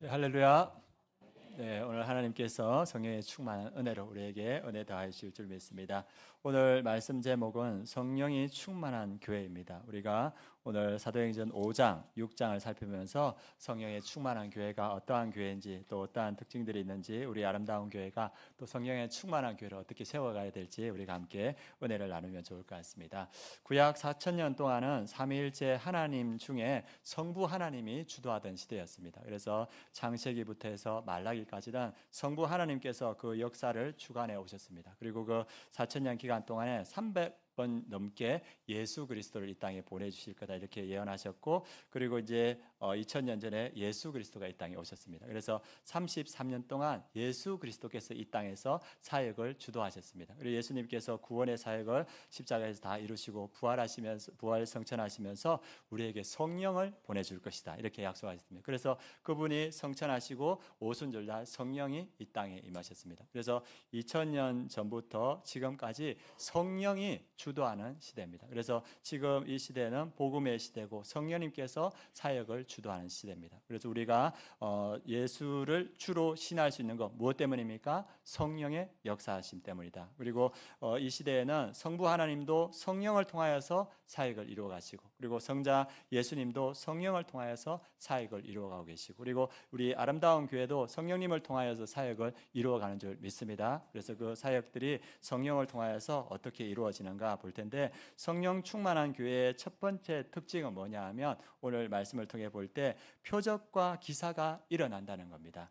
할렐루야. 네, 오늘 하나님께서 성령의 충만한 은혜로 우리에게 은혜 더하여 주실 줄 믿습니다. 오늘 말씀 제목은 성령이 충만한 교회입니다. 우리가 오늘 사도행전 5장, 6장을 살피면서 성령의 충만한 교회가 어떠한 교회인지 또 어떠한 특징들이 있는지 우리 아름다운 교회가 또 성령의 충만한 교회를 어떻게 세워가야 될지 우리가 함께 은혜를 나누면 좋을 것 같습니다. 구약 4,000년 동안은 삼위일체 하나님 중에 성부 하나님이 주도하던 시대였습니다. 그래서 창세기부터 해서 말라기까지는 성부 하나님께서 그 역사를 주관해 오셨습니다. 그리고 그 4,000년 기간 동안에 300번 넘게 예수 그리스도를 이 땅에 보내주실 거다 이렇게 예언하셨고, 그리고 이제 2000년 전에 예수 그리스도가 이 땅에 오셨습니다. 그래서 33년 동안 예수 그리스도께서 이 땅에서 사역을 주도하셨습니다. 그리고 예수님께서 구원의 사역을 십자가에서 다 이루시고 부활하시면서 부활 성천하시면서 우리에게 성령을 보내줄 것이다 이렇게 약속하셨습니다. 그래서 그분이 성천하시고 오순절날 성령이 이 땅에 임하셨습니다. 그래서 2000년 전부터 지금까지 성령이 주도하는 시대입니다. 그래서 지금 이 시대는 복음의 시대고 성령님께서 사역을 주도하는 시대입니다. 그래서 우리가 예수를 주로 신할 수 있는 것 무엇 때문입니까? 성령의 역사하심 때문이다. 그리고 이 시대에는 성부 하나님도 성령을 통하여서 사역을 이루어 가시고, 그리고 성자 예수님도 성령을 통하여서 사역을 이루어가고 계시고, 그리고 우리 아름다운 교회도 성령님을 통하여서 사역을 이루어가는 줄 믿습니다. 그래서 그 사역들이 성령을 통하여서 어떻게 이루어지는가 볼 텐데, 성령 충만한 교회의 첫 번째 특징은 뭐냐 하면 오늘 말씀을 통해 볼 때 표적과 기사가 일어난다는 겁니다.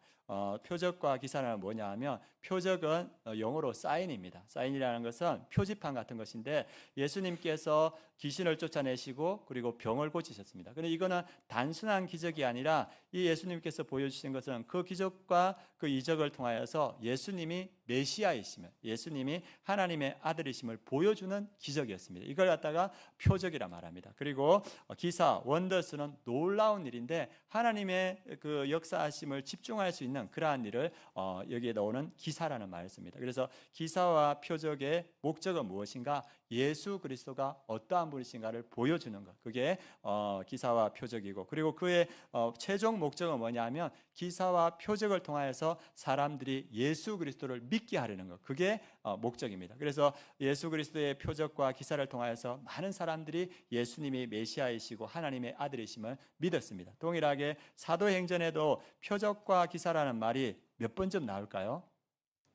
표적과 기사는 뭐냐 하면, 표적은 영어로 사인입니다. 사인이라는 것은 표지판 같은 것인데, 예수님께서 귀신을 쫓아내시고 그리고 병을 고치셨습니다. 그런데 이거는 단순한 기적이 아니라 이 예수님께서 보여주신 것은 그 기적과 그 이적을 통하여서 예수님이 메시아이심을, 예수님이 하나님의 아들이심을 보여주는 기적이었습니다. 이걸 갖다가 표적이라 말합니다. 그리고 기사, 원더스는 놀라운 일인데 하나님의 그 역사하심을 집중할 수 있는 그러한 일을 여기에 넣는 기사라는 말을 씁니다. 그래서 기사와 표적의 목적은 무엇인가? 예수 그리스도가 어떠한 분이신가를 보여주는 것, 그게 기사와 표적이고, 그리고 그의 최종 목적은 뭐냐면 기사와 표적을 통하여서 사람들이 예수 그리스도를 믿게 하려는 것, 그게 목적입니다. 그래서 예수 그리스도의 표적과 기사를 통하여서 많은 사람들이 예수님이 메시아이시고 하나님의 아들이심을 믿었습니다. 동일하게 사도행전에도 표적과 기사라는 말이 몇 번쯤 나올까요?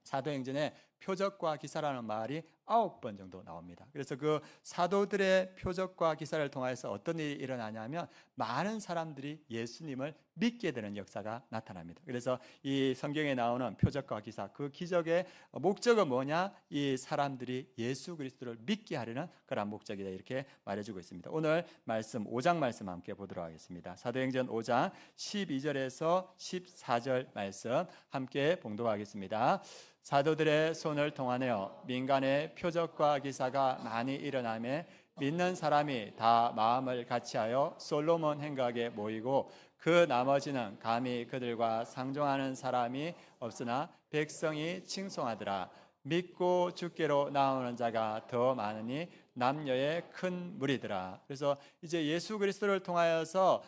사도행전에 표적과 기사라는 말이 9번 정도 나옵니다. 그래서 그 사도들의 표적과 기사를 통해서 어떤 일이 일어나냐면 많은 사람들이 예수님을 믿게 되는 역사가 나타납니다. 그래서 이 성경에 나오는 표적과 기사, 그 기적의 목적은 뭐냐? 이 사람들이 예수 그리스도를 믿게 하려는 그런 목적이다 이렇게 말해주고 있습니다. 오늘 말씀 5장 말씀 함께 보도록 하겠습니다. 사도행전 5장 12절에서 14절 말씀 함께 봉독하겠습니다. 사도들의 손을 통하여 민간의 표적과 기사가 많이 일어나며 믿는 사람이 다 마음을 같이하여 솔로몬 행각에 모이고, 그 나머지는 감히 그들과 상종하는 사람이 없으나 백성이 칭송하더라. 믿고 주께로 나오는 자가 더 많으니 남녀의 큰 무리더라. 그래서 이제 예수 그리스도를 통하여서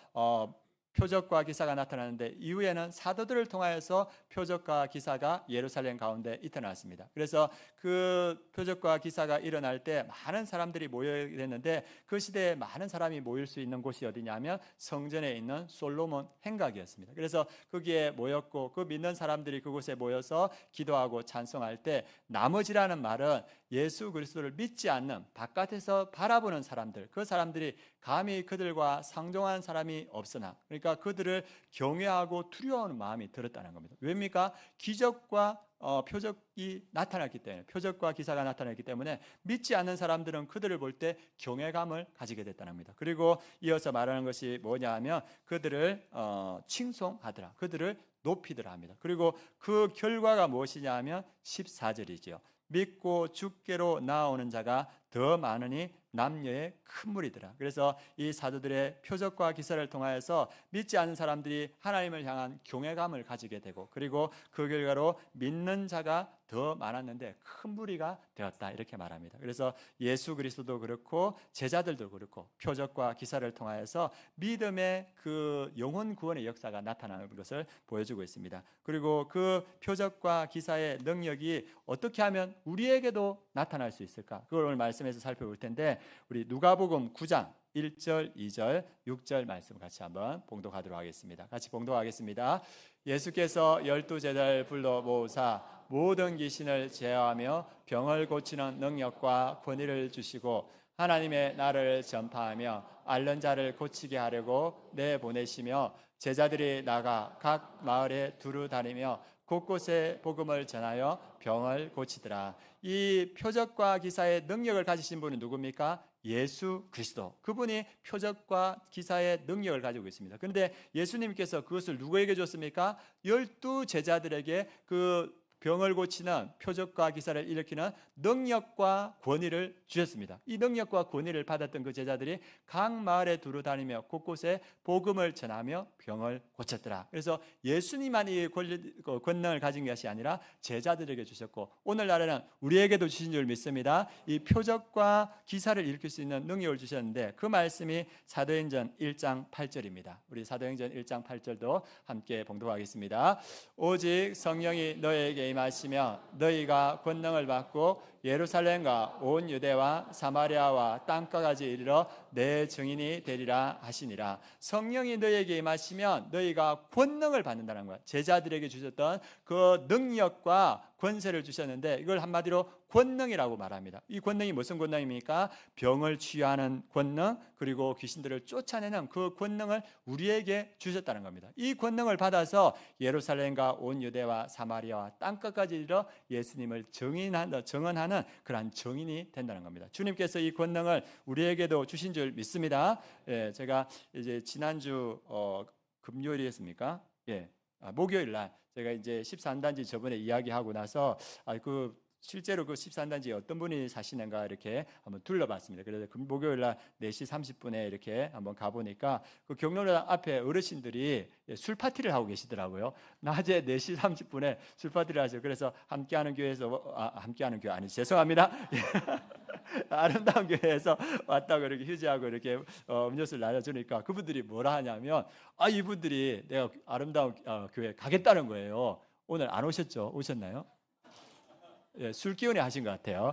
표적과 기사가 나타나는데, 이후에는 사도들을 통하여서 표적과 기사가 예루살렘 가운데 나타났습니다. 그래서 그 표적과 기사가 일어날 때 많은 사람들이 모여야 됐는데, 그 시대에 많은 사람이 모일 수 있는 곳이 어디냐면 성전에 있는 솔로몬 행각이었습니다. 그래서 거기에 모였고, 그 믿는 사람들이 그곳에 모여서 기도하고 찬송할 때, 나머지라는 말은 예수 그리스도를 믿지 않는 바깥에서 바라보는 사람들, 그 사람들이 감히 그들과 상종한 사람이 없으나, 그러니까 그들을 경외하고 두려워하는 마음이 들었다는 겁니다. 왜입니까? 기적과 표적이 나타났기 때문에, 표적과 기사가 나타났기 때문에 믿지 않는 사람들은 그들을 볼 때 경외감을 가지게 됐다는 겁니다. 그리고 이어서 말하는 것이 뭐냐 하면 그들을 칭송하더라, 그들을 높이더라 합니다. 그리고 그 결과가 무엇이냐 하면 14절이죠. 믿고 주께로 나오는 자가 더 많으니 남녀의 큰 무리더라. 그래서 이 사도들의 표적과 기사를 통하여서 믿지 않는 사람들이 하나님을 향한 경외감을 가지게 되고, 그리고 그 결과로 믿는 자가 더 많았는데 큰 무리가 되었다, 이렇게 말합니다. 그래서 예수 그리스도도 그렇고 제자들도 그렇고 표적과 기사를 통하여서 믿음의 그 영혼 구원의 역사가 나타나는 것을 보여주고 있습니다. 그리고 그 표적과 기사의 능력이 어떻게 하면 우리에게도 나타날 수 있을까? 그걸 오늘 말씀에서 살펴볼 텐데, 우리 누가복음 9장 1절, 2절, 6절 말씀 같이 한번 봉독하도록 하겠습니다. 같이 봉독하겠습니다. 예수께서 12제자를 불러 모으사 모든 귀신을 제어하며 병을 고치는 능력과 권위를 주시고 하나님의 나라를 전파하며 앓는 자를 고치게 하려고 내보내시며 제자들이 나가 각 마을에 두루 다니며 곳곳에 복음을 전하여 병을 고치더라. 이 표적과 기사의 능력을 가지신 분은 누굽니까? 예수 그리스도. 그분이 표적과 기사의 능력을 가지고 있습니다. 그런데 예수님께서 그것을 누구에게 줬습니까? 12 제자들에게 그 병을 고치는 표적과 기사를 일으키는 능력과 권위를 주셨습니다. 이 능력과 권위를 받았던 그 제자들이 각 마을에 두루 다니며 곳곳에 복음을 전하며 병을 고쳤더라. 그래서 예수님만 이 권능을 가진 것이 아니라 제자들에게 주셨고, 오늘날에는 우리에게도 주신 줄 믿습니다. 이 표적과 기사를 일으킬 수 있는 능력을 주셨는데, 그 말씀이 사도행전 1장 8절입니다. 우리 사도행전 1장 8절도 함께 봉독하겠습니다. 오직 성령이 너에게 임하시며 너희가 권능을 받고 예루살렘과 온 유대와 사마리아와 땅까지 이르러 내 증인이 되리라 하시니라. 성령이 너희에게 임하시면 너희가 권능을 받는다는 거야. 제자들에게 주셨던 그 능력과 권세를 주셨는데, 이걸 한마디로 권능이라고 말합니다. 이 권능이 무슨 권능입니까? 병을 치유하는 권능, 그리고 귀신들을 쫓아내는 그 권능을 우리에게 주셨다는 겁니다. 이 권능을 받아서 예루살렘과 온 유대와 사마리아와 땅끝까지 이르러 예수님을 증언하는 그러한 증인이 된다는 겁니다. 주님께서 이 권능을 우리에게도 주신 줄 믿습니다. 예, 제가 이제 지난주 금요일이었습니까? 예, 목요일 날 제가 이제 13단지 저번에 이야기하고 나서 실제로 그 13단지에 어떤 분이 사시는가 이렇게 한번 둘러봤습니다. 그래서 목요일 날 4시 30분에 이렇게 한번 가보니까 그 경로당 앞에 어르신들이 술 파티를 하고 계시더라고요. 낮에 4시 30분에 술 파티를 하죠. 그래서 함께하는 교회에서 함께하는 교회 아니 죄송합니다. 아름다운 교회에서 왔다고 이렇게 휴지하고 이렇게 음료수를 나눠주니까 그분들이 뭐라 하냐면, 이분들이 내가 아름다운 교회 가겠다는 거예요. 오늘 안 오셨죠? 오셨나요? 예, 술 기운에 하신 것 같아요.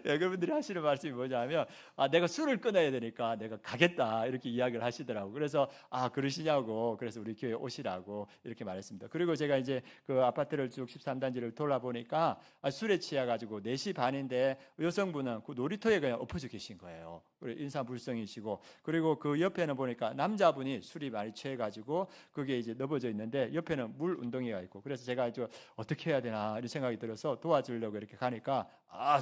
예, 그분들이 하시는 말씀이 뭐냐면, 내가 술을 끊어야 되니까 내가 가겠다 이렇게 이야기를 하시더라고. 그래서 그러시냐고, 그래서 우리 교회 오시라고 이렇게 말했습니다. 그리고 제가 이제 그 아파트를 쭉 13단지를 돌아보니까 술에 취해가지고 4시 반인데 여성분은 그 놀이터에 그냥 엎어져 계신 거예요. 인사불성이시고, 그리고 그 옆에는 보니까 남자분이 술이 많이 취해가지고 그게 이제 넘어져 있는데 옆에는 물 운동이가 있고, 그래서 제가 이제 어떻게 해야 되나 이런 생각이 들어서 도와주려고 이렇게 가니까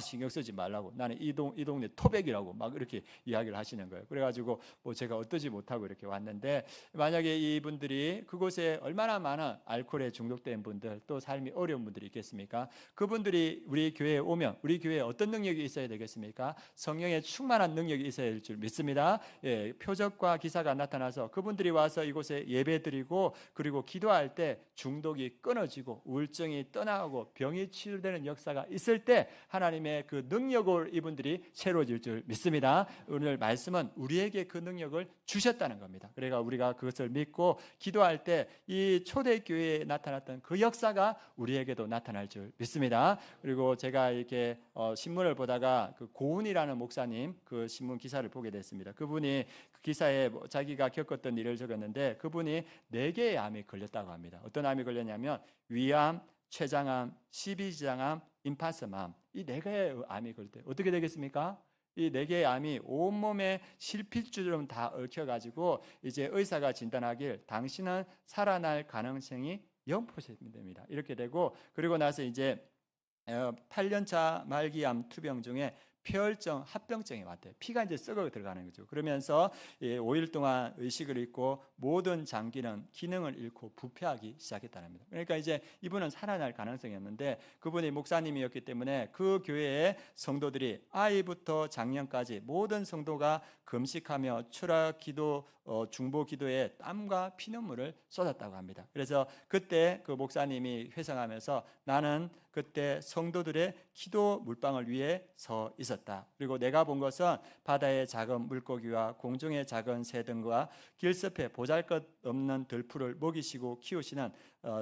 신경 쓰지 말라고, 나는 이 동네 토백이라고 막 이렇게 이야기를 하시는 거예요. 그래가지고 제가 어떠지 못하고 이렇게 왔는데, 만약에 이분들이 그곳에 얼마나 많은 알코올에 중독된 분들, 또 삶이 어려운 분들이 있겠습니까? 그분들이 우리 교회에 오면 우리 교회에 어떤 능력이 있어야 되겠습니까? 성령의 충만한 능력이 있어야 될 줄 믿습니다. 예, 표적과 기사가 나타나서 그분들이 와서 이곳에 예배드리고, 그리고 기도할 때 중독이 끊어지고 우울증이 떠나고 병이 치유되는 역사가 있을 때 하나님의 그 능력을 이분들이 채워질 줄 믿습니다. 오늘 말씀은 우리에게 그 능력을 주셨다는 겁니다. 그러니까 우리가 그것을 믿고 기도할 때 이 초대교회에 나타났던 그 역사가 우리에게도 나타날 줄 믿습니다. 그리고 제가 이렇게 신문을 보다가 그 고은이라는 목사님 그 신문 기사를 보게 됐습니다. 그분이 그 기사에 자기가 겪었던 일을 적었는데, 그분이 4개의 암이 걸렸다고 합니다. 어떤 암이 걸렸냐면 위암, 췌장암, 십이지장암, 임파서암, 이 4개의 암이 걸릴 때 어떻게 되겠습니까? 이 4개의 암이 온몸에 실핏줄처럼 다 얽혀가지고 이제 의사가 진단하길 당신은 살아날 가능성이 0%입니다. 이렇게 되고, 그리고 나서 이제 8년차 말기암 투병 중에 폐혈증, 합병증이 왔대요. 피가 이제 썩어 들어가는 거죠. 그러면서 5일 동안 의식을 잃고 모든 장기는 기능을 잃고 부패하기 시작했다는 겁니다. 그러니까 이제 이분은 살아날 가능성이 없는데, 그분이 목사님이었기 때문에 그 교회의 성도들이 아이부터 장년까지 모든 성도가 금식하며 추락 기도, 중보 기도에 땀과 피눈물을 쏟았다고 합니다. 그래서 그때 그 목사님이 회상하면서 나는 그때 성도들의 기도 물방울 위에 서 있었다. 그리고 내가 본 것은 바다의 작은 물고기와 공중의 작은 새 등과 길섭에 보잘것없는 들풀을 먹이시고 키우시는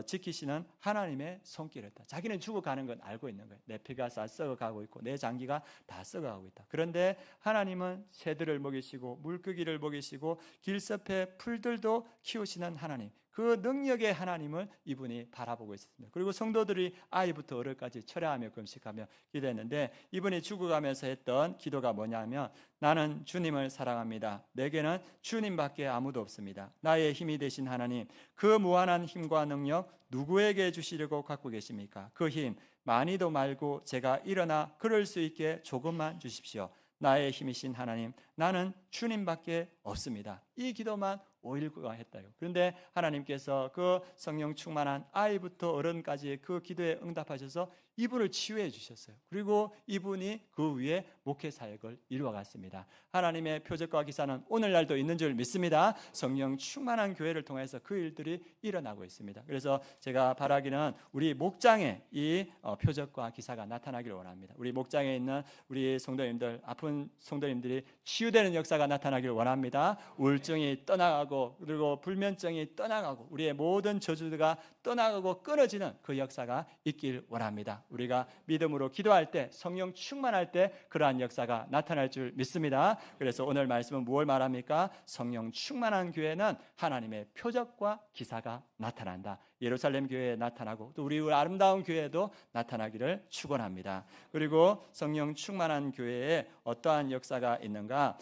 지키시는 하나님의 손길이었다. 자기는 죽어가는 건 알고 있는 거예요. 내 피가 다 썩어가고 있고 내 장기가 다 썩어가고 있다. 그런데 하나님은 새들을 먹이시고 물고기를 먹이시고 길섭의 풀들도 키우시는 하나님, 그 능력의 하나님을 이분이 바라보고 있었습니다. 그리고 성도들이 아이부터 어른까지 철야하며 금식하며 기도했는데, 이분이 죽어가면서 했던 기도가 뭐냐면, 나는 주님을 사랑합니다. 내게는 주님밖에 아무도 없습니다. 나의 힘이 되신 하나님, 그 무한한 힘과 능력 누구에게 주시려고 갖고 계십니까? 그 힘 많이도 말고 제가 일어나 걸을 수 있게 조금만 주십시오. 나의 힘이신 하나님, 나는 주님밖에 없습니다. 이 기도만 5일간 했다요. 그런데 하나님께서 그 성령 충만한 아이부터 어른까지 그 기도에 응답하셔서 이분을 치유해 주셨어요. 그리고 이분이 그 위에 목회 사역을 이루어갔습니다. 하나님의 표적과 기사는 오늘날도 있는 줄 믿습니다. 성령 충만한 교회를 통해서 그 일들이 일어나고 있습니다. 그래서 제가 바라기는 우리 목장에 이 표적과 기사가 나타나기를 원합니다. 우리 목장에 있는 우리 성도님들, 아픈 성도님들이 치유되는 역사가 나타나기를 원합니다. 우울증이 떠나가고, 그리고 불면증이 떠나가고, 우리의 모든 저주가 떠나가고 끊어지는 그 역사가 있길 원합니다. 우리가 믿음으로 기도할 때, 성령 충만할 때 그러한 역사가 나타날 줄 믿습니다. 그래서 오늘 말씀은 무엇을 말합니까? 성령 충만한 교회는 하나님의 표적과 기사가 나타난다. 예루살렘 교회에 나타나고 또 우리 아름다운 교회에도 나타나기를 축원합니다. 그리고 성령 충만한 교회에 어떠한 역사가 있는가?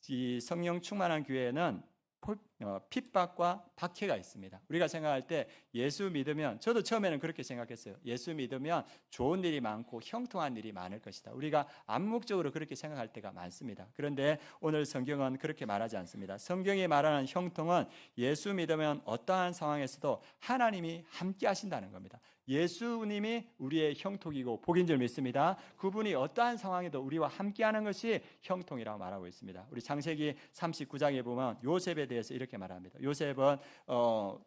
이 성령 충만한 교회에는 핍박과 박해가 있습니다. 우리가 생각할 때 예수 믿으면, 저도 처음에는 그렇게 생각했어요. 예수 믿으면 좋은 일이 많고 형통한 일이 많을 것이다. 우리가 암묵적으로 그렇게 생각할 때가 많습니다. 그런데 오늘 성경은 그렇게 말하지 않습니다. 성경이 말하는 형통은 예수 믿으면 어떠한 상황에서도 하나님이 함께 하신다는 겁니다. 예수님이 우리의 형통이고 복인 줄 믿습니다. 그분이 어떠한 상황에도 우리와 함께하는 것이 형통이라고 말하고 있습니다. 우리 창세기 39장에 보면 요셉에 대해서 이렇게 말합니다. 요셉은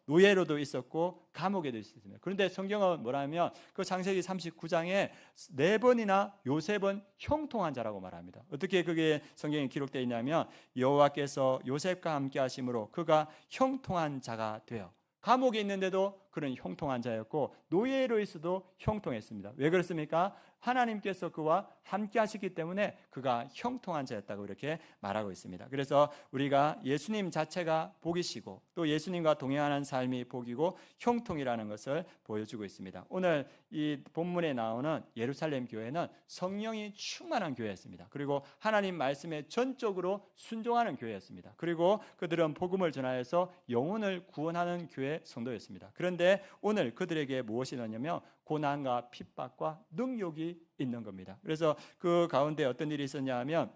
노예로도 있었고 감옥에도 있었습니다. 그런데 성경은 뭐라면 그 창세기 39장에 4번이나 요셉은 형통한 자라고 말합니다. 어떻게 그게 성경에 기록되어 있냐면, 여호와께서 요셉과 함께 하심으로 그가 형통한 자가 되어, 감옥에 있는데도 그는 형통한 자였고 노예로 있어도 형통했습니다. 왜 그렇습니까? 하나님께서 그와 함께 하시기 때문에 그가 형통한 자였다고 이렇게 말하고 있습니다. 그래서 우리가 예수님 자체가 복이시고 또 예수님과 동행하는 삶이 복이고 형통이라는 것을 보여주고 있습니다. 오늘 이 본문에 나오는 예루살렘 교회는 성령이 충만한 교회였습니다. 그리고 하나님 말씀에 전적으로 순종하는 교회였습니다. 그리고 그들은 복음을 전하여서 영혼을 구원하는 교회 성도였습니다. 그런데 오늘 그들에게 무엇이 있느냐면 고난과 핍박과 능욕이 있는 겁니다. 그래서 그 가운데 어떤 일이 있었냐 하면,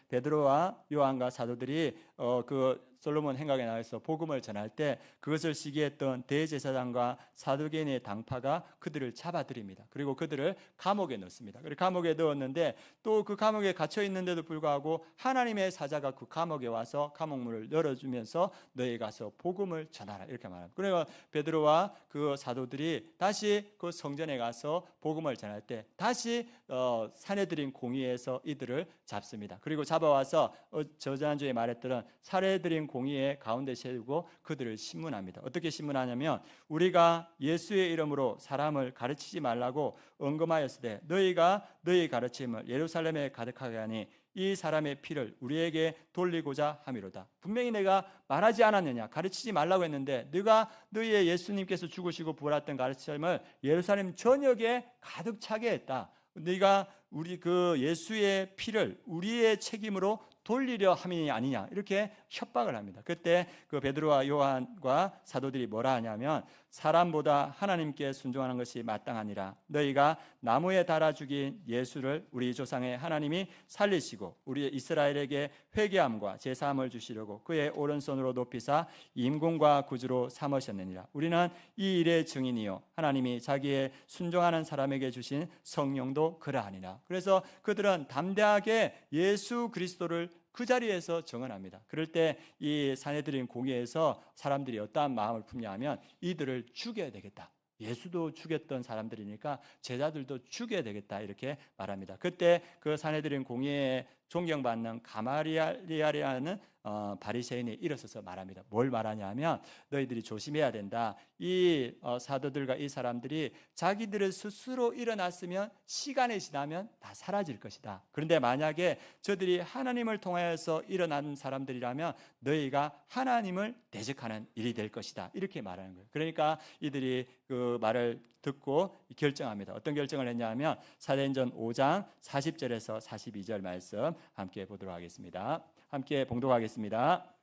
베드로와 요한과 사도들이 그 솔로몬 행각에 나와서 복음을 전할 때 그것을 시기했던 대제사장과 사두개인의 당파가 그들을 잡아들입니다. 그리고 그들을 감옥에 넣습니다. 그리고 감옥에 넣었는데 또 그 감옥에 갇혀 있는데도 불구하고 하나님의 사자가 그 감옥에 와서 감옥문을 열어주면서 너희 가서 복음을 전하라 이렇게 말합니다. 그러니까 베드로와 그 사도들이 다시 그 성전에 가서 복음을 전할 때 다시 사내들인 공의에서 이들을 잡습니다. 그리고 잡아와서 저지난주에 말했던 사내들인 공의의 가운데 세우고 그들을 신문합니다. 어떻게 신문하냐면, 우리가 예수의 이름으로 사람을 가르치지 말라고 언금하였으되 너희가 너희 가르침을 예루살렘에 가득하게 하니 이 사람의 피를 우리에게 돌리고자 함이로다. 분명히 내가 말하지 않았느냐, 가르치지 말라고 했는데 네가 너희의 예수님께서 죽으시고 부활했던 가르침을 예루살렘 전역에 가득 차게 했다. 네가 우리 그 예수의 피를 우리의 책임으로 돌리려 함이 아니냐 이렇게 협박을 합니다. 그때 그 베드로와 요한과 사도들이 뭐라 하냐면, 사람보다 하나님께 순종하는 것이 마땅하니라. 너희가 나무에 달아 죽인 예수를 우리 조상의 하나님이 살리시고 우리 이스라엘에게 회개함과 제사함을 주시려고 그의 오른손으로 높이사 임금과 구주로 삼으셨느니라. 우리는 이 일의 증인이요 하나님이 자기의 순종하는 사람에게 주신 성령도 그러하니라. 그래서 그들은 담대하게 예수 그리스도를 그 자리에서 증언합니다. 그럴 때 이 산헤드린 공회에서 사람들이 어떠한 마음을 품냐면 이들을 죽여야 되겠다. 예수도 죽였던 사람들이니까 제자들도 죽여야 되겠다 이렇게 말합니다. 그때 그 산헤드린 공회에 존경받는 가말리엘이라는 바리새인이 일어서서 말합니다. 뭘 말하냐면 너희들이 조심해야 된다. 이 사도들과 이 사람들이 자기들을 스스로 일어났으면 시간이 지나면 다 사라질 것이다. 그런데 만약에 저들이 하나님을 통하여서 일어난 사람들이라면 너희가 하나님을 대적하는 일이 될 것이다. 이렇게 말하는 거예요. 그러니까 이들이 그 말을 듣고 결정합니다. 어떤 결정을 했냐면 사도행전 5장 40절에서 42절 말씀 함께 보도록 하겠습니다. 함께 봉독하겠습니다.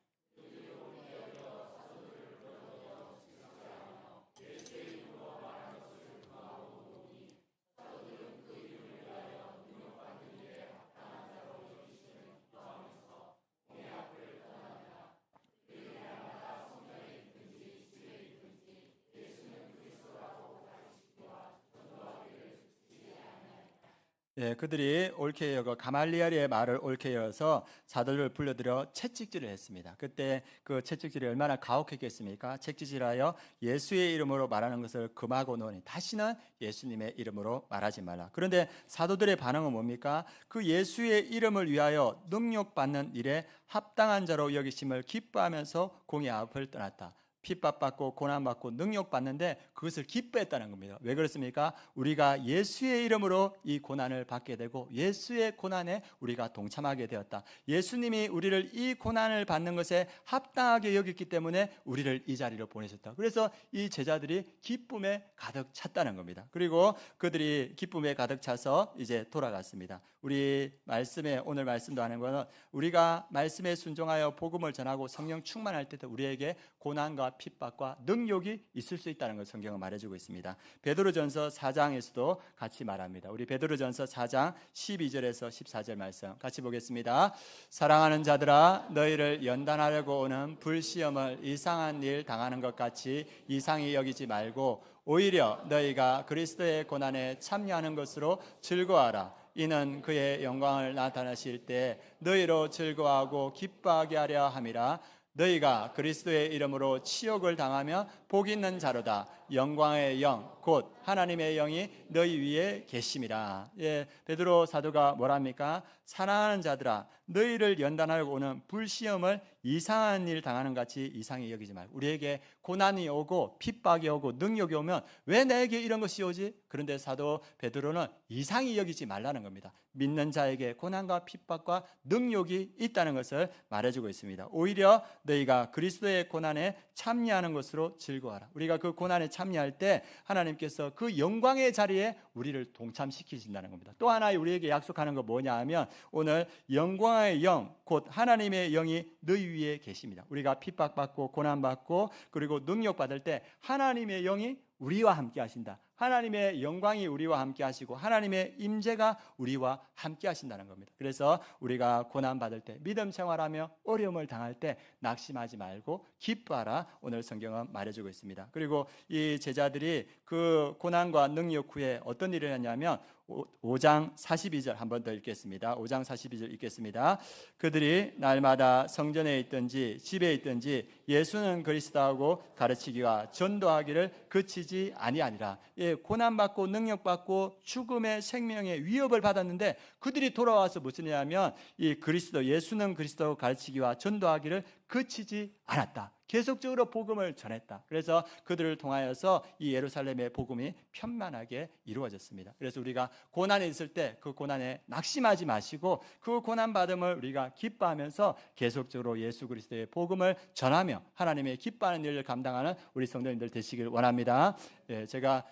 예, 그들이 옳게 여겨 가말리엘의 말을 옳게 여어서 사도들을 불러들여 채찍질을 했습니다. 그때 그 채찍질이 얼마나 가혹했겠습니까? 채찍질하여 예수의 이름으로 말하는 것을 금하고 노니 다시는 예수님의 이름으로 말하지 말라. 그런데 사도들의 반응은 뭡니까? 그 예수의 이름을 위하여 능욕받는 일에 합당한 자로 여기심을 기뻐하면서 공의 앞을 떠났다. 핍박받고 고난받고 능욕받는데 그것을 기뻐했다는 겁니다. 왜 그렇습니까? 우리가 예수의 이름으로 이 고난을 받게 되고 예수의 고난에 우리가 동참하게 되었다. 예수님이 우리를 이 고난을 받는 것에 합당하게 여겼기 때문에 우리를 이 자리로 보내셨다. 그래서 이 제자들이 기쁨에 가득 찼다는 겁니다. 그리고 그들이 기쁨에 가득 차서 이제 돌아갔습니다. 우리 말씀에 오늘 말씀도 하는 것은 우리가 말씀에 순종하여 복음을 전하고 성령 충만할 때도 우리에게 고난과 핍박과 능욕이 있을 수 있다는 걸 성경은 말해주고 있습니다. 베드로전서 4장에서도 같이 말합니다. 우리 베드로전서 4장 12절에서 14절 말씀 같이 보겠습니다. 사랑하는 자들아 너희를 연단하려고 오는 불시험을 이상한 일 당하는 것 같이 이상히 여기지 말고 오히려 너희가 그리스도의 고난에 참여하는 것으로 즐거워하라. 이는 그의 영광을 나타내실 때 너희로 즐거워하고 기뻐하게 하려 함이라. 너희가 그리스도의 이름으로 치욕을 당하며 복 있는 자로다. 영광의 영 곧 하나님의 영이 너희 위에 계심이라. 예, 베드로 사도가 뭐랍니까? 사랑하는 자들아 너희를 연단하려고 오는 불시험을 이상한 일 당하는 같이 이상히 여기지 말고 우리에게 고난이 오고 핍박이 오고 능력이 오면 왜 나에게 이런 것이 오지? 그런데 사도 베드로는 이상히 여기지 말라는 겁니다. 믿는 자에게 고난과 핍박과 능력이 있다는 것을 말해주고 있습니다. 오히려 너희가 그리스도의 고난에 참여하는 것으로 즐거워하라. 우리가 그 고난에 참여할 때 하나님께서 그 영광의 자리에 우리를 동참시키신다는 겁니다. 또 하나 우리에게 약속하는 거 뭐냐 하면 오늘 영광의 영 곧 하나님의 영이 너희 위에 계십니다. 우리가 핍박받고 고난받고 그리고 능력받을 때 하나님의 영이 우리와 함께 하신다. 하나님의 영광이 우리와 함께 하시고 하나님의 임재가 우리와 함께 하신다는 겁니다. 그래서 우리가 고난받을 때 믿음 생활하며 어려움을 당할 때 낙심하지 말고 기뻐하라. 오늘 성경은 말해주고 있습니다. 그리고 이 제자들이 그 고난과 능력 후에 어떤 일을 했냐면 5장 42절 한 번 더 읽겠습니다. 5장 42절 읽겠습니다. 그들이 날마다 성전에 있든지 집에 있든지 예수는 그리스도하고 가르치기와 전도하기를 그치지 아니하니라. 예, 고난받고 능력받고 죽음의 생명의 위협을 받았는데 그들이 돌아와서 무슨 일이냐면 이 그리스도 예수는 그리스도하고 가르치기와 전도하기를 그치지 않았다. 계속적으로 복음을 전했다. 그래서 그들을 통하여서 이 예루살렘의 복음이 편만하게 이루어졌습니다. 그래서 우리가 고난에 있을 때 그 고난에 낙심하지 마시고 그 고난받음을 우리가 기뻐하면서 계속적으로 예수 그리스도의 복음을 전하며 하나님의 기뻐하는 일을 감당하는 우리 성도님들 되시길 원합니다. 예, 제가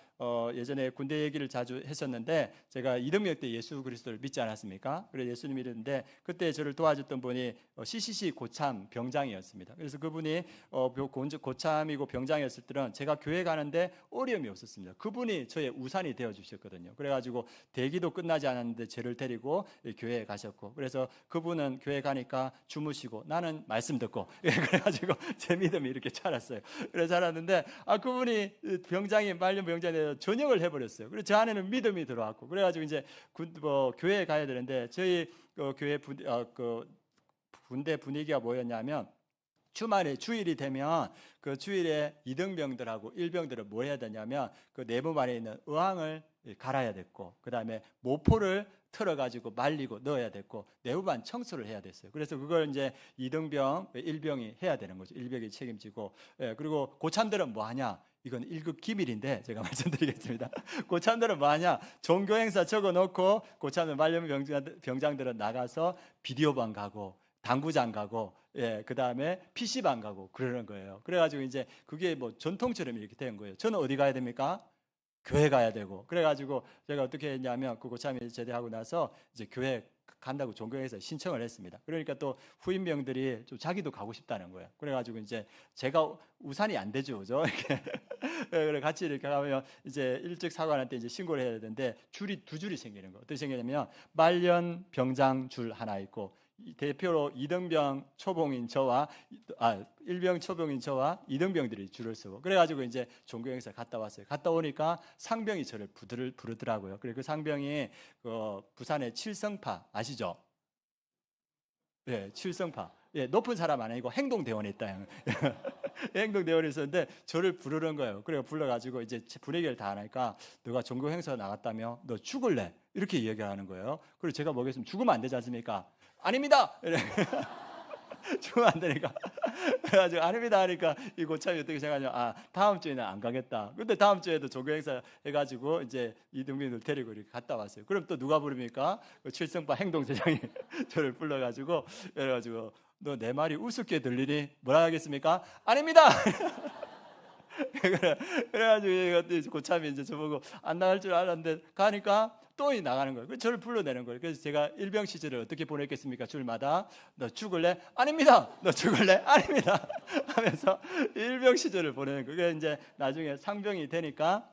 예전에 군대 얘기를 자주 했었는데 제가 이등병 때 예수 그리스도를 믿지 않았습니까? 그래서 예수님 믿었는데 그때 저를 도와줬던 분이 CCC 고참 병장이었습니다. 그래서 그분이 고참이고 병장이었을 때는 제가 교회 가는데 어려움이 없었습니다. 그분이 저의 우산이 되어 주셨거든요. 그래가지고 대기도 끝나지 않았는데 저를 데리고 교회에 가셨고, 그래서 그분은 교회 가니까 주무시고 나는 말씀 듣고 그래가지고 제 믿음이 이렇게 자랐어요. 그래서 자랐는데 그분이 병장이 말년 병장이 전역을 해버렸어요. 그래서 저 안에는 믿음이 들어왔고, 그래가지고 이제 교회에 가야 되는데 저희 교회 군대 분위기가 뭐였냐면 주말에 주일이 되면 그 주일에 이등병들하고 일병들은 뭐 해야 되냐면 그 내부 안에 있는 의왕을 갈아야 됐고, 그 다음에 모포를 틀어가지고 말리고 넣어야 됐고, 내부반 청소를 해야 됐어요. 그래서 그걸 이제 이등병, 일병이 해야 되는 거죠. 일병이 책임지고, 그리고 고참들은 뭐 하냐? 이건 1급 기밀인데 제가 말씀드리겠습니다. 고참들은 뭐 하냐? 종교 행사 적어놓고 고참들 말년 병장들은 나가서 비디오방 가고 당구장 가고, 그 다음에 PC방 가고 그러는 거예요. 그래가지고 이제 그게 뭐 전통처럼 이렇게 된 거예요. 저는 어디 가야 됩니까? 교회 가야 되고. 그래가지고 제가 어떻게 했냐면 그 고참이 제대하고 나서 이제 교회 간다고 종교에서 신청을 했습니다. 그러니까 또 후임병들이 좀 자기도 가고 싶다는 거예요. 그래가지고 이제 제가 우산이 안 되죠, 그죠? 이렇게 그래 같이 이렇게 가면 이제 일찍 사관한테 이제 신고를 해야 되는데 줄이 두 줄이 생기는 거. 어떻게 생기냐면 말년 병장 줄 하나 있고, 대표로 이등병 초봉인 저와 일병 초봉인 저와 이등병들이 줄을 서고, 그래가지고 이제 종교행사 갔다 왔어요. 갔다 오니까 상병이 저를 부르더라고요. 그리고 그 상병이 부산의 칠성파 아시죠? 예, 칠성파. 예, 높은 사람 아니고 행동대원에 있다. 행동대원에 있었는데 저를 부르는 거예요. 그래서 불러가지고 이제 분위기를 다 하니까 너가 종교행사 나갔다며? 너 죽을래? 이렇게 이야기하는 거예요. 그리고 제가 뭐겠으면 죽으면 안 되지 않습니까? 아닙니다. 죽으면 안 되니까. 그래가지고 아닙니다 하니까 이 고참이 어떻게 생각하냐? 다음 주에는 안 가겠다. 근데 다음 주에도 종교 행사 해가지고 이제 이등병들 데리고 이렇게 갔다 왔어요. 그럼 또 누가 부릅니까? 그 칠성파 행동대장이 저를 불러가지고, 그래가지고 너 내 말이 우습게 들리니 뭐라 하겠습니까? 아닙니다. 그래가지고 고참이 이제 저보고 안 나갈 줄 알았는데 가니까 또 나가는 거예요. 그래서 저를 불러내는 거예요. 그래서 제가 일병 시절을 어떻게 보냈겠습니까? 줄마다 너 죽을래? 아닙니다. 너 죽을래? 아닙니다. 하면서 일병 시절을 보내는 거예요. 그래서 이제 나중에 상병이 되니까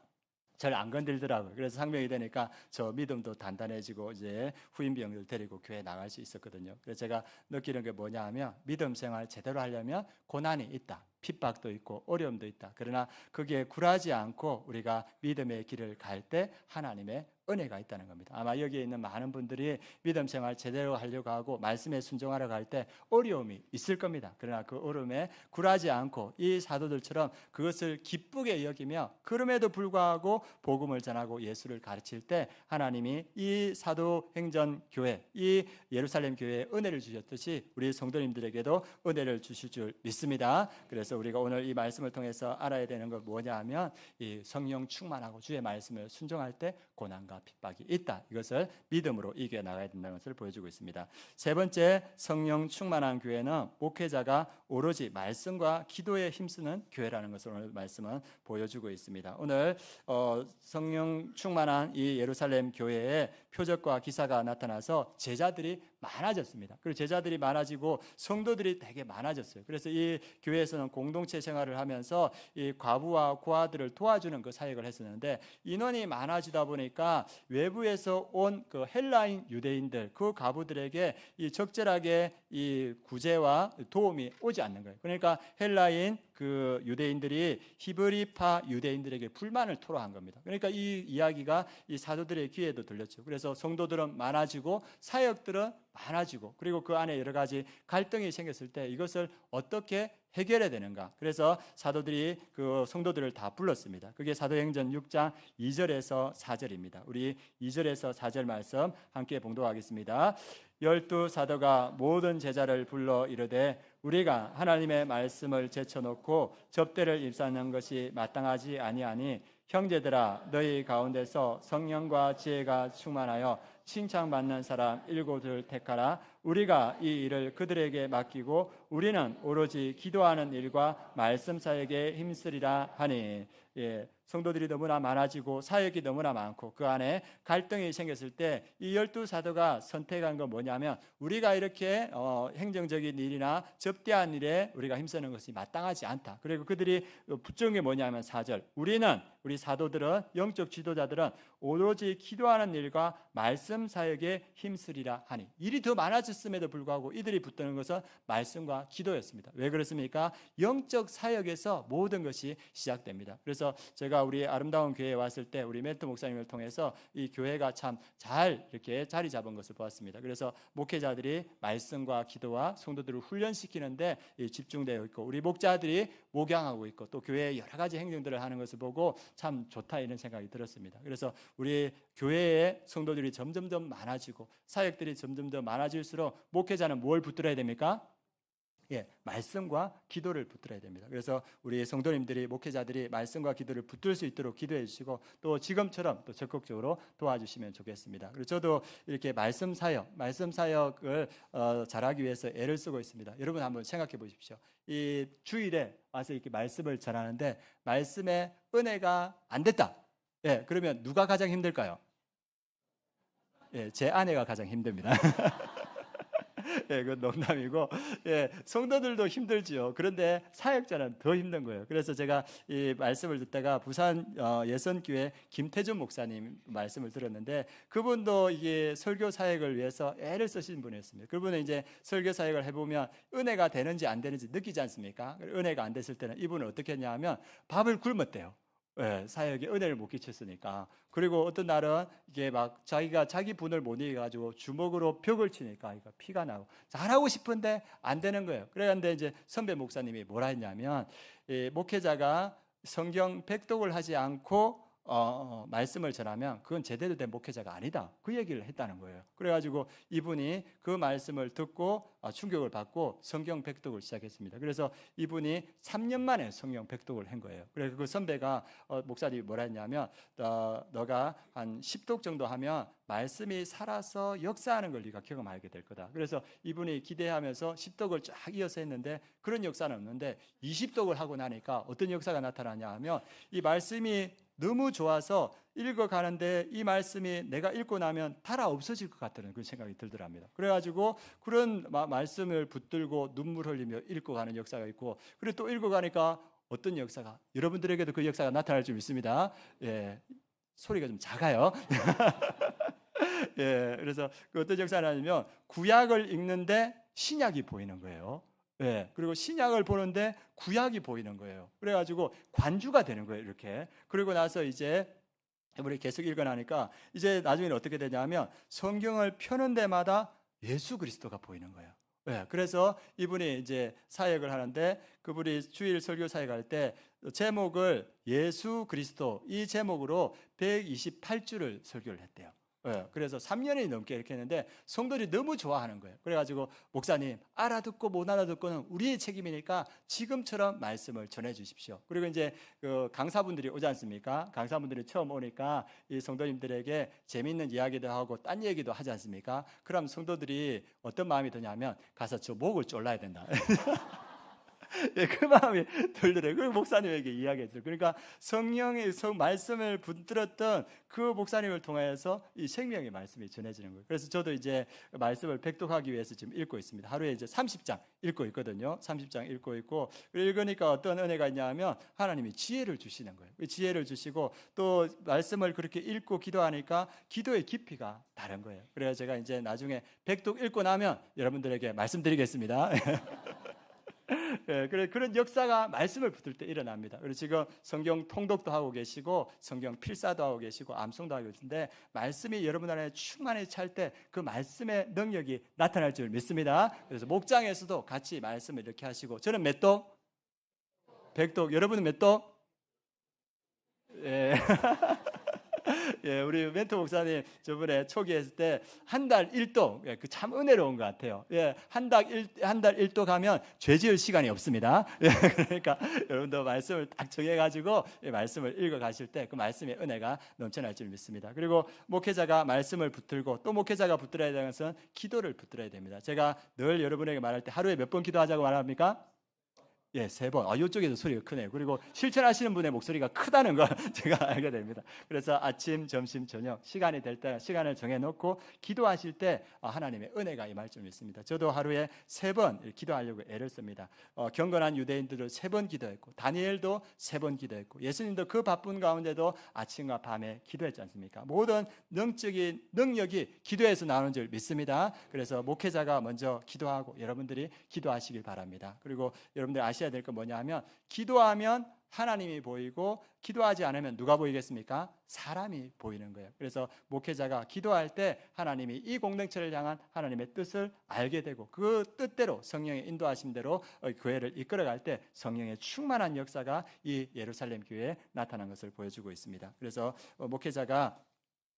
잘 안 건들더라고요. 그래서 상병이 되니까 저 믿음도 단단해지고 이제 후임병들 데리고 교회 나갈 수 있었거든요. 그래서 제가 느끼는 게 뭐냐 하면 믿음 생활 제대로 하려면 고난이 있다. 핍박도 있고 어려움도 있다. 그러나 거기에 굴하지 않고 우리가 믿음의 길을 갈 때 하나님의 은혜가 있다는 겁니다. 아마 여기에 있는 많은 분들이 믿음 생활 제대로 하려고 하고 말씀에 순종하러 갈 때 어려움이 있을 겁니다. 그러나 그 어려움에 굴하지 않고 이 사도들처럼 그것을 기쁘게 여기며 그럼에도 불구하고 복음을 전하고 예수를 가르칠 때 하나님이 이 사도행전 교회, 이 예루살렘 교회에 은혜를 주셨듯이 우리 성도님들에게도 은혜를 주실 줄 믿습니다. 그래서 우리가 오늘 이 말씀을 통해서 알아야 되는 건 뭐냐 하면 이 성령 충만하고 주의 말씀을 순종할 때 고난과 핍박이 있다. 이것을 믿음으로 이겨나가야 된다는 것을 보여주고 있습니다. 세 번째, 성령 충만한 교회는 목회자가 오로지 말씀과 기도에 힘쓰는 교회라는 것을 오늘 말씀은 보여주고 있습니다. 오늘 성령 충만한 이 예루살렘 교회에 표적과 기사가 나타나서 제자들이 많아졌습니다. 그리고 제자들이 많아지고 성도들이 되게 많아졌어요. 그래서 이 교회에서는 공동체 생활을 하면서 이 과부와 고아들을 도와주는 그 사역을 했었는데 인원이 많아지다 보니까 외부에서 온 그 헬라인 유대인들 그 과부들에게 이 적절하게 이 구제와 도움이 오지 않는 거예요. 그러니까 헬라인 그 유대인들이 히브리파 유대인들에게 불만을 토로한 겁니다. 그러니까 이 이야기가 이 사도들의 귀에도 들렸죠. 그래서 성도들은 많아지고 사역들은 많아지고 그리고 그 안에 여러 가지 갈등이 생겼을 때 이것을 어떻게 해결해야 되는가. 그래서 사도들이 그 성도들을 다 불렀습니다. 그게 사도행전 6장 2절에서 4절입니다. 우리 2절에서 4절 말씀 함께 봉독하겠습니다. 12사도가 모든 제자를 불러 이르되 우리가 하나님의 말씀을 제쳐놓고 접대를 입사하는 것이 마땅하지 아니하니 형제들아 너희 가운데서 성령과 지혜가 충만하여 칭찬받는 사람 7을 택하라. 우리가 이 일을 그들에게 맡기고 우리는 오로지 기도하는 일과 말씀 사역에 힘쓰리라 하니. 성도들이 너무나 많아지고 사역이 너무나 많고 그 안에 갈등이 생겼을 때 이 12사도가 선택한 건 뭐냐면 우리가 이렇게 행정적인 일이나 접대한 일에 우리가 힘쓰는 것이 마땅하지 않다. 그리고 그들이 붙여온 게 뭐냐면 4절, 우리 사도들은, 영적 지도자들은 오로지 기도하는 일과 말씀 사역에 힘쓰리라 하니. 일이 더 많아졌음에도 불구하고 이들이 붙드는 것은 말씀과 기도였습니다. 왜 그렇습니까? 영적 사역에서 모든 것이 시작됩니다. 그래서 제가 우리 아름다운 교회에 왔을 때 우리 멘토 목사님을 통해서 이 교회가 참 잘 이렇게 자리 잡은 것을 보았습니다. 그래서 목회자들이 말씀과 기도와 성도들을 훈련시키는데 집중되어 있고, 우리 목자들이 목양하고 있고, 또 교회의 여러 가지 행정들을 하는 것을 보고 참 좋다 이런 생각이 들었습니다. 그래서 우리 교회의 성도들이 점점 더 많아지고 사역들이 점점 더 많아질수록 목회자는 뭘 붙들어야 됩니까? 말씀과 기도를 붙들어야 됩니다. 그래서 우리 성도님들이, 목회자들이 말씀과 기도를 붙들 수 있도록 기도해 주시고, 또 지금처럼 또 적극적으로 도와주시면 좋겠습니다. 그리고 저도 이렇게 말씀 사역을 잘하기 위해서 애를 쓰고 있습니다. 여러분 한번 생각해 보십시오. 이 주일에 와서 이렇게 말씀을 전하는데 말씀에 은혜가 안 됐다. 그러면 누가 가장 힘들까요? 제 아내가 가장 힘듭니다. 그건 농담이고, 성도들도 힘들지요. 그런데 사역자는 더 힘든 거예요. 그래서 제가 이 말씀을 듣다가 부산 예선교회 김태준 목사님 말씀을 들었는데, 그분도 이게 설교 사역을 위해서 애를 쓰신 분이었습니다. 그분은 이제 설교 사역을 해보면 은혜가 되는지 안 되는지 느끼지 않습니까? 은혜가 안 됐을 때는 이분은 어떻게 했냐면 밥을 굶었대요. 사역에 은혜를 못 끼쳤으니까. 그리고 어떤 날은 이게 막 자기가 자기 분을 못 이겨가지고 주먹으로 벽을 치니까 피가 나고 잘하고 싶은데 안 되는 거예요. 그런데 이제 선배 목사님이 뭐라 했냐면, 목회자가 성경 백독을 하지 않고 말씀을 전하면 그건 제대로 된 목회자가 아니다, 그 얘기를 했다는 거예요. 그래가지고 이분이 그 말씀을 듣고 충격을 받고 성경 백독을 시작했습니다. 그래서 이분이 3년 만에 성경 백독을 한 거예요. 그래서 그 선배가 목사님이 뭐라 했냐면, 너가 한 10독 정도 하면 말씀이 살아서 역사하는 걸 네가 경험하게 될 거다. 그래서 이분이 기대하면서 10독을 쫙 이어서 했는데 그런 역사는 없는데 20독을 하고 나니까 어떤 역사가 나타나냐 하면, 이 말씀이 너무 좋아서 읽어가는데 이 말씀이 내가 읽고 나면 달아 없어질 것 같다는 그런 생각이 들더랍니다. 그래가지고 그런 말씀을 붙들고 눈물 흘리며 읽고 가는 역사가 있고, 그리고 또 읽어가니까 어떤 역사가, 여러분들에게도 그 역사가 나타날 줄 믿습니다. 소리가 좀 작아요. 그래서 그 어떤 역사냐면 구약을 읽는데 신약이 보이는 거예요. 그리고 신약을 보는데 구약이 보이는 거예요. 그래가지고 관주가 되는 거예요, 이렇게. 그리고 나서 이제 우리 계속 읽어나니까 이제 나중에는 어떻게 되냐면 성경을 펴는 데마다 예수 그리스도가 보이는 거예요. 그래서 이분이 이제 사역을 하는데, 그분이 주일 설교 사역할 때 제목을 예수 그리스도, 이 제목으로 128주를 설교를 했대요. 그래서 3년이 넘게 이렇게 했는데 성도들이 너무 좋아하는 거예요. 그래가지고 목사님, 알아듣고 못 알아듣고는 우리의 책임이니까 지금처럼 말씀을 전해 주십시오. 그리고 이제 그 강사분들이 오지 않습니까? 강사분들이 처음 오니까 이 성도님들에게 재미있는 이야기도 하고 딴 얘기도 하지 않습니까? 그럼 성도들이 어떤 마음이 드냐면, 가서 저 목을 졸라야 된다. 그 마음이 들더래요. 그 목사님에게 이야기했어요. 그러니까 성령의 말씀을 붙들었던 그 목사님을 통해서 이 생명의 말씀이 전해지는 거예요. 그래서 저도 이제 말씀을 백독하기 위해서 지금 읽고 있습니다. 하루에 이제 30장 읽고 있거든요. 30장 읽고 있고, 읽으니까 어떤 은혜가 있냐면 하나님이 지혜를 주시는 거예요. 지혜를 주시고 또 말씀을 그렇게 읽고 기도하니까 기도의 깊이가 다른 거예요. 그래서 제가 이제 나중에 백독 읽고 나면 여러분들에게 말씀드리겠습니다. 그런 역사가 말씀을 붙들 때 일어납니다. 그리고 지금 성경 통독도 하고 계시고 성경 필사도 하고 계시고 암송도 하고 계신데, 말씀이 여러분 안에 충만히 찰 때 그 말씀의 능력이 나타날 줄 믿습니다. 그래서 목장에서도 같이 말씀을 이렇게 하시고, 저는 몇 독? 100독. 여러분은 몇 독? 우리 멘토 목사님 저번에 초기 했을 때 한 달 1독, 그 참 은혜로운 것 같아요. 한 달 1독 하면 죄 지을 시간이 없습니다. 그러니까 여러분도 말씀을 딱 정해가지고 말씀을 읽어 가실 때 그 말씀의 은혜가 넘쳐날 줄 믿습니다. 그리고 목회자가 말씀을 붙들고, 또 목회자가 붙들어야 되는 것은 기도를 붙들어야 됩니다. 제가 늘 여러분에게 말할 때 하루에 몇 번 기도하자고 말합니까? 예, 3번. 이쪽에도 소리가 크네요. 그리고 실천하시는 분의 목소리가 크다는 걸 제가 알게 됩니다. 그래서 아침, 점심, 저녁 시간이 될 때 시간을 정해놓고 기도하실 때 하나님의 은혜가 임할 줄 믿습니다. 저도 하루에 3번 기도하려고 애를 씁니다. 경건한 유대인들도 3번 기도했고 다니엘도 3번 기도했고 예수님도 그 바쁜 가운데도 아침과 밤에 기도했지 않습니까? 모든 영적인 능력이 기도에서 나오는 줄 믿습니다. 그래서 목회자가 먼저 기도하고 여러분들이 기도하시길 바랍니다. 그리고 여러분들 아셔야 될 건 뭐냐 하면 기도하면 하나님이 보이고 기도하지 않으면 누가 보이겠습니까? 사람이 보이는 거예요. 그래서 목회자가 기도할 때 하나님이 이 공동체를 향한 하나님의 뜻을 알게 되고 그 뜻대로 성령의 인도하심대로 교회를 이끌어갈 때 성령의 충만한 역사가 이 예루살렘 교회에 나타난 것을 보여주고 있습니다. 그래서 목회자가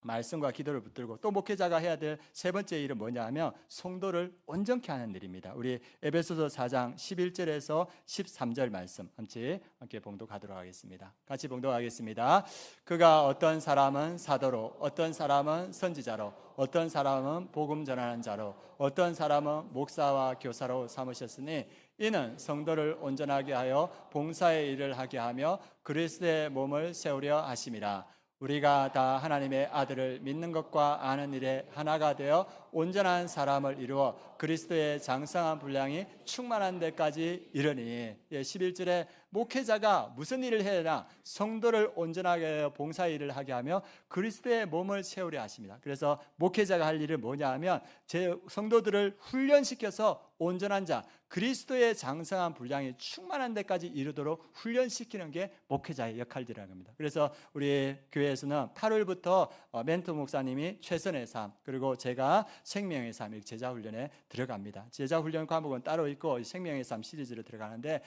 말씀과 기도를 붙들고 또 목회자가 해야 될 3번째 일은 뭐냐 하면 성도를 온전케 하는 일입니다. 우리 에베소서 4장 11절에서 13절 말씀 함께 봉독하도록 하겠습니다. 같이 봉독하겠습니다. 그가 어떤 사람은 사도로, 어떤 사람은 선지자로, 어떤 사람은 복음 전하는 자로, 어떤 사람은 목사와 교사로 삼으셨으니 이는 성도를 온전하게 하여 봉사의 일을 하게 하며 그리스도의 몸을 세우려 하심이라. 우리가 다 하나님의 아들을 믿는 것과 아는 일에 하나가 되어 온전한 사람을 이루어 그리스도의 장성한 분량이 충만한 데까지 이르니 11절에 목회자가 무슨 일을 해야 되나? 성도를 온전하게 하여 봉사의 일을 하게 하며 그리스도의 몸을 세우려 하십니다. 그래서 목회자가 할 일은 뭐냐 하면 제 성도들을 훈련시켜서 온전한 자, 그리스도의 장성한 분량이 충만한 데까지 이르도록 훈련시키는 게 목회자의 역할이라는 겁니다. 그래서 우리 교회에서는 8월부터 멘토 목사님이 최선의 삶, 그리고 제가 생명의 삶, 제자 훈련에 들어갑니다. 제자 훈련 과목은 따로 있고 생명의 삶 시리즈로 들어가는데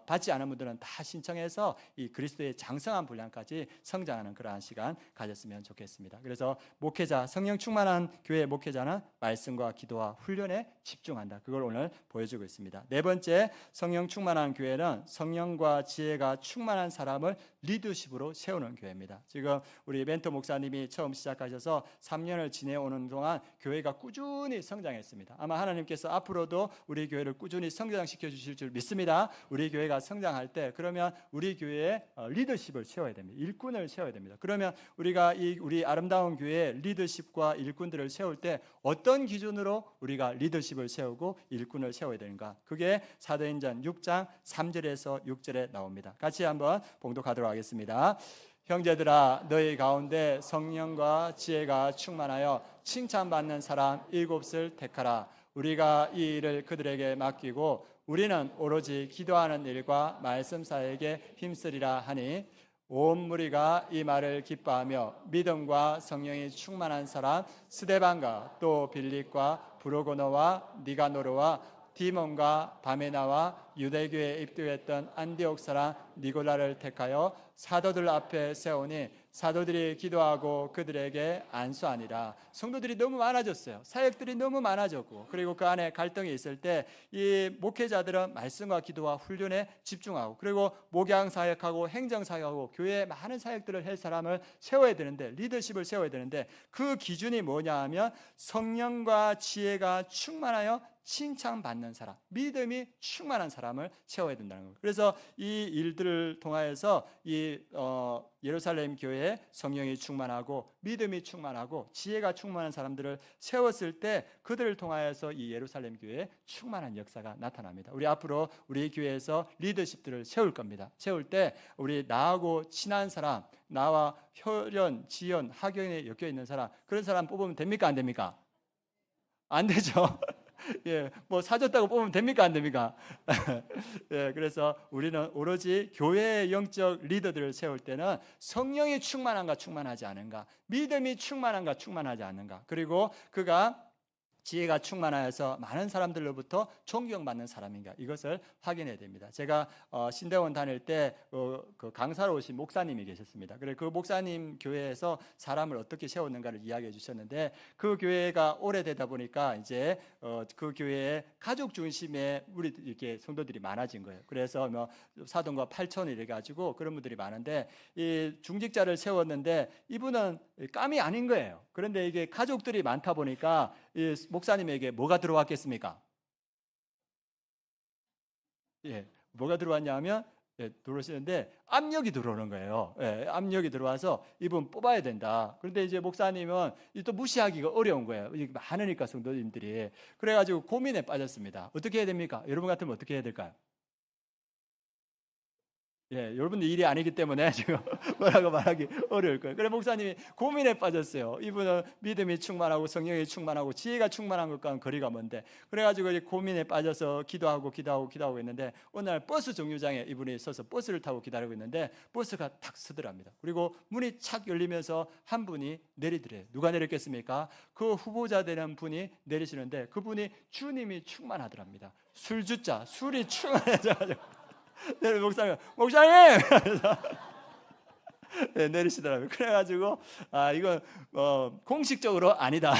받지 않은 분들은 다 신청해서 이 그리스도의 장성한 분량까지 성장하는 그러한 시간 가졌으면 좋겠습니다. 그래서 목회자, 성령 충만한 교회 목회자는 말씀과 기도와 훈련에 집중한다. 그걸 오늘 보여주고 있습니다. 4번째, 성령 충만한 교회는 성령과 지혜가 충만한 사람을 리더십으로 세우는 교회입니다. 지금 우리 멘토 목사님이 처음 시작하셔서 3년을 지내오는 동안 교회가 꾸준히 성장했습니다. 아마 하나님께서 앞으로도 우리 교회를 꾸준히 성장시켜 주실 줄 믿습니다. 우리 교회가 성장할 때 그러면 우리 교회에 리더십을 세워야 됩니다. 일꾼을 세워야 됩니다. 그러면 우리가 우리 아름다운 교회의 리더십과 일꾼들을 세울 때 어떤 기준으로 우리가 리더십을 세우고 일꾼을 세워야 되는가? 그게 사도행전 6장 3절에서 6절에 나옵니다. 같이 한번 봉독하도록 하겠습니다. 형제들아, 너희 가운데 성령과 지혜가 충만하여 칭찬받는 사람 7을 택하라. 우리가 이 일을 그들에게 맡기고 우리는 오로지 기도하는 일과 말씀 사역에 힘쓰리라 하니 온 무리가 이 말을 기뻐하며 믿음과 성령이 충만한 사람 스데반과 또 빌립과 브로고노와 니가노르와 디몬과 바메나와 유대교에 입교했던 안디옥 사람 니고라를 택하여 사도들 앞에 세우니 사도들이 기도하고 그들에게 안수하니라. 성도들이 너무 많아졌어요. 사역들이 너무 많아졌고 그리고 그 안에 갈등이 있을 때 이 목회자들은 말씀과 기도와 훈련에 집중하고 그리고 목양 사역하고 행정 사역하고 교회에 많은 사역들을 할 사람을 세워야 되는데 리더십을 세워야 되는데 그 기준이 뭐냐 하면 성령과 지혜가 충만하여 칭찬받는 사람, 믿음이 충만한 사람을 세워야 된다는 거예요. 그래서 이 일들을 통하여서 이 예루살렘 교회에 성령이 충만하고 믿음이 충만하고 지혜가 충만한 사람들을 세웠을 때 그들을 통하여서 이 예루살렘 교회에 충만한 역사가 나타납니다. 우리 앞으로 우리 교회에서 리더십들을 세울 겁니다. 세울 때 우리 나하고 친한 사람, 나와 혈연, 지연, 학연에 엮여 있는 사람, 그런 사람 뽑으면 됩니까? 안 됩니까? 안 되죠. 예, 뭐 사줬다고 뽑으면 됩니까? 안 됩니까? 예, 그래서 우리는 오로지 교회의 영적 리더들을 세울 때는 성령이 충만한가 충만하지 않은가, 믿음이 충만한가 충만하지 않은가, 그리고 그가 지혜가 충만하여서 많은 사람들로부터 존경받는 사람인가, 이것을 확인해야 됩니다. 제가 신대원 다닐 때 그 강사로 오신 목사님이 계셨습니다. 그래서 그 목사님 교회에서 사람을 어떻게 세웠는가를 이야기해 주셨는데 그 교회가 오래되다 보니까 이제 그 교회에 가족 중심의 우리 이렇게 성도들이 많아진 거예요. 그래서 뭐 사돈과 팔촌 이래 가지고 그런 분들이 많은데 이 중직자를 세웠는데 이분은 깜이 아닌 거예요. 그런데 이게 가족들이 많다 보니까 이 목사님에게 뭐가 들어왔겠습니까? 예, 뭐가 들어왔냐면 들어오시는데 압력이 들어오는 거예요. 압력이 들어와서 이분 뽑아야 된다. 그런데 이제 목사님은 또 무시하기가 어려운 거예요. 많으니까 성도님들이. 그래가지고 고민에 빠졌습니다. 어떻게 해야 됩니까? 여러분 같으면 어떻게 해야 될까요? 여러분들 일이 아니기 때문에 지금 뭐라고 말하기 어려울 거예요. 그래 목사님이 고민에 빠졌어요. 이분은 믿음이 충만하고 성령이 충만하고 지혜가 충만한 것과는 거리가 먼데, 그래가지고 고민에 빠져서 기도하고 있는데 어느 날 버스 정류장에 이분이 서서 버스를 타고 기다리고 있는데 버스가 탁 서더랍니다. 그리고 문이 착 열리면서 한 분이 내리더래요. 누가 내렸겠습니까? 그 후보자 되는 분이 내리시는데 그분이 주님이 충만하더랍니다. 술주자, 술이 충만해져가지고 목사님! 내리시더라고요. 그래가지고 이건 공식적으로 아니다.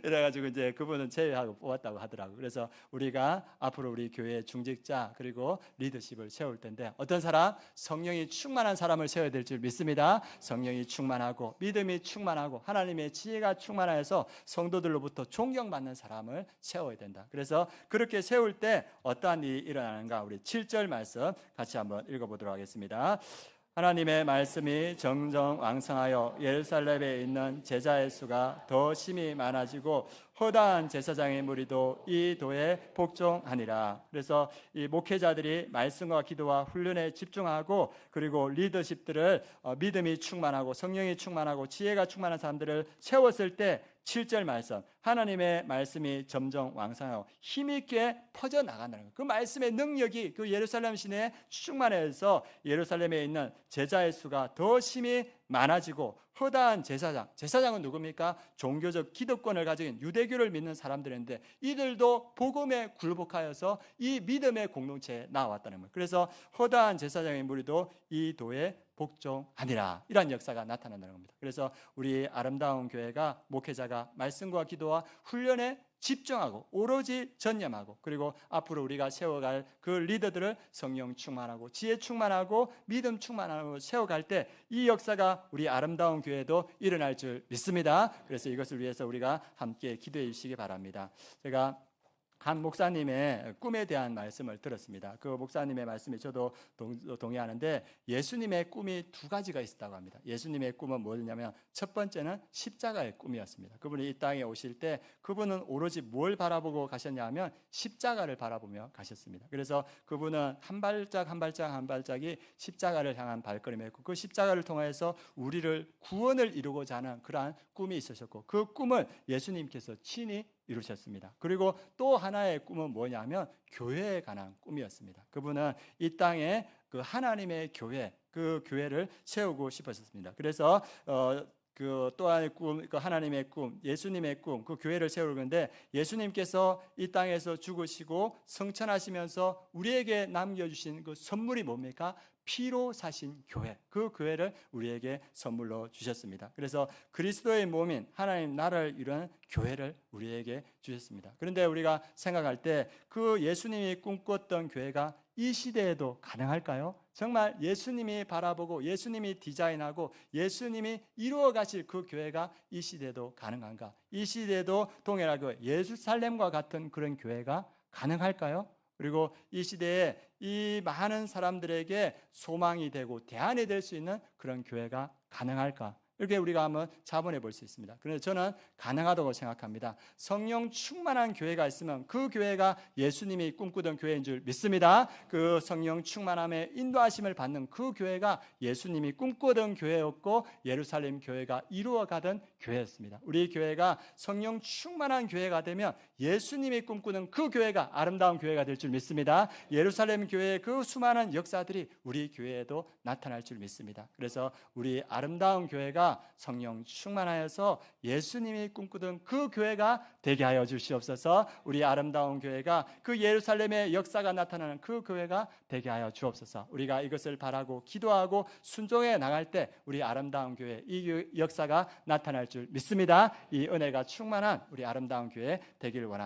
이래가지고 이제 그분은 제외하고 뽑았다고 하더라고요. 그래서 우리가 앞으로 우리 교회의 중직자 그리고 리더십을 세울 텐데 어떤 사람? 성령이 충만한 사람을 세워야 될 줄 믿습니다. 성령이 충만하고 믿음이 충만하고 하나님의 지혜가 충만해서 성도들로부터 존경받는 사람을 세워야 된다. 그래서 그렇게 세울 때 어떠한 일이 일어나는가? 우리 7절 말씀 같이 한번 읽어보도록 하겠습니다. 하나님의 말씀이 정정왕성하여 예루살렘에 있는 제자의 수가 더 심히 많아지고 허다한 제사장의 무리도 이 도에 복종하니라. 그래서 이 목회자들이 말씀과 기도와 훈련에 집중하고 그리고 리더십들을 믿음이 충만하고 성령이 충만하고 지혜가 충만한 사람들을 세웠을 때 7절 말씀, 하나님의 말씀이 점점 왕성하고 힘있게 퍼져나간다는 거예요. 그 말씀의 능력이 그 예루살렘 시내에 충만해서 예루살렘에 있는 제자의 수가 더 심히 많아지고 허다한 제사장은 누굽니까? 종교적 기득권을 가진 유대교를 믿는 사람들인데 이들도 복음에 굴복하여서 이 믿음의 공동체에 나왔다는 거예요. 그래서 허다한 제사장의 무리도 이 도에 복종하니라. 이런 역사가 나타난다는 겁니다. 그래서 우리 아름다운 교회가 목회자가 말씀과 기도와 훈련에 집중하고 오로지 전념하고 그리고 앞으로 우리가 세워갈 그 리더들을 성령 충만하고 지혜 충만하고 믿음 충만하고 세워갈 때 이 역사가 우리 아름다운 교회도 일어날 줄 믿습니다. 그래서 이것을 위해서 우리가 함께 기도해 주시기 바랍니다. 제가 한 목사님의 꿈에 대한 말씀을 들었습니다. 그 목사님의 말씀에 저도 동의하는데 예수님의 꿈이 두 가지가 있었다고 합니다. 예수님의 꿈은 뭐였냐면 첫 번째는 십자가의 꿈이었습니다. 그분이 이 땅에 오실 때 그분은 오로지 뭘 바라보고 가셨냐 하면 십자가를 바라보며 가셨습니다. 그래서 그분은 한 발짝 한 발짝이 십자가를 향한 발걸음이었고 그 십자가를 통해서 우리를 구원을 이루고자 하는 그러한 꿈이 있으셨고 그 꿈을 예수님께서 친히 이루셨습니다. 그리고 또 하나의 꿈은 뭐냐면 교회에 관한 꿈이었습니다. 그분은 이 땅에 그 하나님의 교회, 그 교회를 세우고 싶으셨습니다. 그래서 그 또한 꿈, 그 하나님의 꿈, 예수님의 꿈, 그 교회를 세울 건데 예수님께서 이 땅에서 죽으시고 성천하시면서 우리에게 남겨주신 그 선물이 뭡니까? 피로 사신 교회, 그 교회를 우리에게 선물로 주셨습니다. 그래서 그리스도의 몸인 하나님 나라를 이루는 교회를 우리에게 주셨습니다. 그런데 우리가 생각할 때 그 예수님이 꿈꿨던 교회가 이 시대에도 가능할까요? 정말 예수님이 바라보고 예수님이 디자인하고 예수님이 이루어 가실 그 교회가 이 시대에도 가능한가? 이 시대에도 동일하게 예루살렘과 같은 그런 교회가 가능할까요? 그리고 이 시대에 이 많은 사람들에게 소망이 되고 대안이 될 수 있는 그런 교회가 가능할까? 이렇게 우리가 한번 자문해 볼 수 있습니다. 그래서 저는 가능하다고 생각합니다. 성령 충만한 교회가 있으면 그 교회가 예수님이 꿈꾸던 교회인 줄 믿습니다. 그 성령 충만함에 인도하심을 받는 그 교회가 예수님이 꿈꾸던 교회였고 예루살렘 교회가 이루어가던 교회였습니다. 우리 교회가 성령 충만한 교회가 되면 예수님이 꿈꾸는 그 교회가 아름다운 교회가 될 줄 믿습니다. 예루살렘 교회의 그 수많은 역사들이 우리 교회에도 나타날 줄 믿습니다. 그래서 우리 아름다운 교회가 성령 충만하여서 예수님이 꿈꾸던 그 교회가 되게 하여 주시옵소서. 우리 아름다운 교회가 그 예루살렘의 역사가 나타나는 그 교회가 되게 하여 주옵소서. 우리가 이것을 바라고 기도하고 순종해 나갈 때 우리 아름다운 교회 이 역사가 나타날 줄 믿습니다. 이 은혜가 충만한 우리 아름다운 교회 되기를 원합니다.